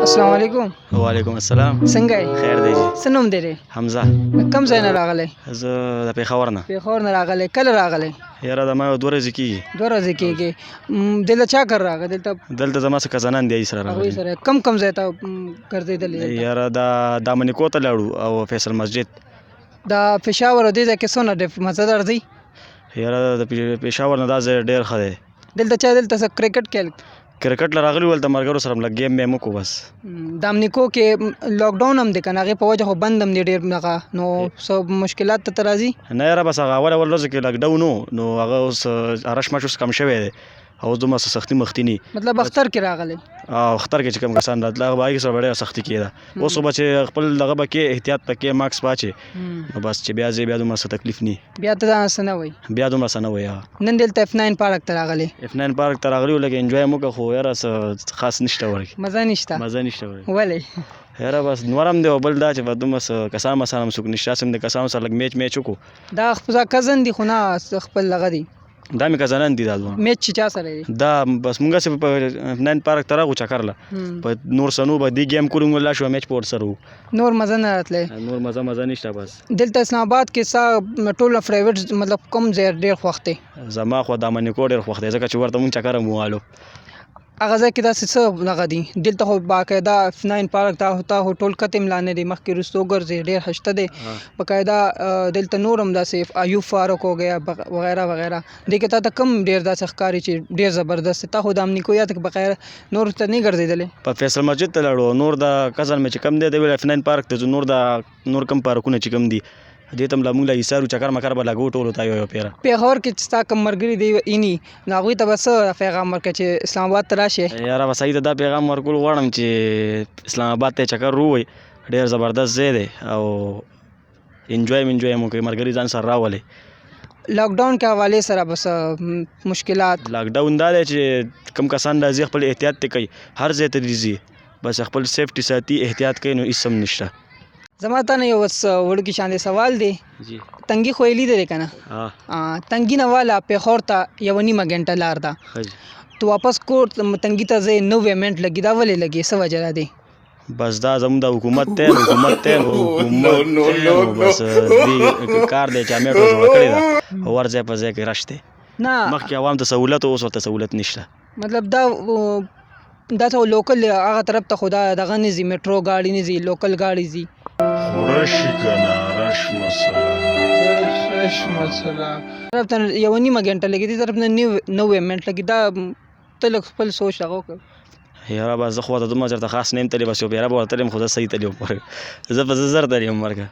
السلام علیکم. وعلیکم السلام. څنګه یې؟ خیر دی جی. څه نوم دی؟ حمزه. کوم ځای نه راغلی؟ زه د پېښور نه. پېښور نه راغلی. کله راغلی؟ یاره د ما 2 ورځې کېږي. 2 ورځې کېږي. دلته چا کر راغی؟ دلته زما څه کزنان دی سره هغوی راغلي. سره کم ځای ته ګرځېدلی؟ یاره دا منیکو ته لاړو او فیصل مسجد. دا پېښور او دې ځای کې څونه مزه درځي؟ یاره د پېښور نه دا ځای ډېر ښه دی. دلته څه کرکټ کیل؟ کرکټ له راغلي ول د ملګرو سره لږ ګیم مې وکړو بس. د امنیکو کې لاک ډاون هم دی که نه؟ هغې په وجه خو بند هم دی ډېر دغه، نو څه مشکلات ته راځي؟ نه یاره بس هغه اول ورځو کې لاک ډاون و، نو هغه اوس رش مش اوس کم شوی دی او اوس دومره سختي مختي نه. مطلب اختر کې راغلی؟ اختر کې چې کوم کسان راتله هغه به هغې سره به ډېره سختي کېده. اوس خو به چې خپل دغه به کې احتیاط به کې ماکس به اچې، نو بس چې بیا ځې بیا دومره څه تکلیف نه. بیا ته څه نه وایي؟ بیا دومره څه نه وایي. نن دلته F9 پارک ته راغلی؟ F9 پارک ته راغلي وو، لږ انجوای مو وکړه، خو یاره څه خاص نشته ورکې. مزه نشته؟ مزه نشته ورکې. ولې؟ یاره بس نور هم دی او بل دا چې به دومره څه کسان مسان هم څوک نشته. هسې هم د کسانو سره لږ میچ وکړو. دا خپل کزن دي خو نه خپل دغه دي؟ دا مې کزنان دي دا دوه. میچ چې چا سره دی؟ دا بس مونږ هسې په F9 پارک ته راغلو چکر له، په نور څه نه و، به دې ګیم کولو مونږ لاړ شو میچ په ورسره و. نور مزه نه راتلی؟ نور مزه نشته بس. دلته اسلام آباد کې ستا ټوله پرایویټ مطلب کوم ځای ډېر خوښ دی؟ زما خو دا منیکو ډېر خوښ دی، ځکه چې ورته مونږ چکر هم ووهلو. هغه ځای کې داسې څه دغه دي؟ دلته خو باقاعده F9 پارک تا خو ټول کتې ملا نه دی، مخکې وروسته وګرځې ډېر ښایسته دی باقاعده. دلته نور هم داسې ایوب فارک ہو گیا وغیرہ وغیرہ، دې کې تا ته کوم ډېر داسې ښکاري چې ډېر زبردست دی؟ تا خو د امنیکو یاد بغیر نور ته نه ګرځېدلی؟ په فیصل مسجد ته لاړو. نور د کزن مې چې کم دی دی ویل F9 پارک ته ځو. نور کم پارکونه چې کم دي دې ته هم مونږ له ایسارو چکر مکر به لګو ټولو ته یو پیره. پېښور کې چې ستا کوم ملګري دی ایني، نو هغوی ته به څه پیغام ورکړې چې اسلام آباد ته راشې؟ یاره بس هغې ته دا پیغام ورکول غواړم چې اسلام آباد ته چکر ووهئ، ډېر زبردست ځای دی او انجوای مو کوئ، ملګري ځان سره راولئ. لاک ډاون کې حوالې سره بس مشکلات؟ لاک ډاون دا دی چې کوم کسان راځي خپل احتیاط ته کوي، هر ځای ته ځي بس خپل سیفټي ساتي، احتیاط کوي، نو هېڅ هم نشته. زما ته نه یو وړوکی شاندې سوال دی. جی. تنګي خو یې لیدلی که نه؟ تنګي نه والا پېښور ته 1.5 غنټه لار ده، تو واپس کور تنګي ته ځې 90 منټ لګي، دا ولې لګي؟ څه وجه ده دی؟ بس دا زموږ د حکومت دی بس دې کار دی چې امیر ته جوړه کړې ده، ور ځای په ځای کې رش دی. نه مخکې عوام ته سهولت، اوس ورته سهولت نشته. مطلب دا ته لوکل هغه طرف ته خو دا دغه نه ځي، میټرو ګاډي نه ځي، لوکل ګاډي ځي. خو رشي که نه رش مسله طرف ته 1.5 غنټه لګي، دې طرف نه 90 منټ لګي. دا ته لږ خپل سوچ هغه وکړه. یاره بس زه خو ورته دومره چېرته خاص نه یم تللی، بس یو پیره به ورته تللی یم، خو زه صحیح تللی یم، زه زر تللی یم مرګه.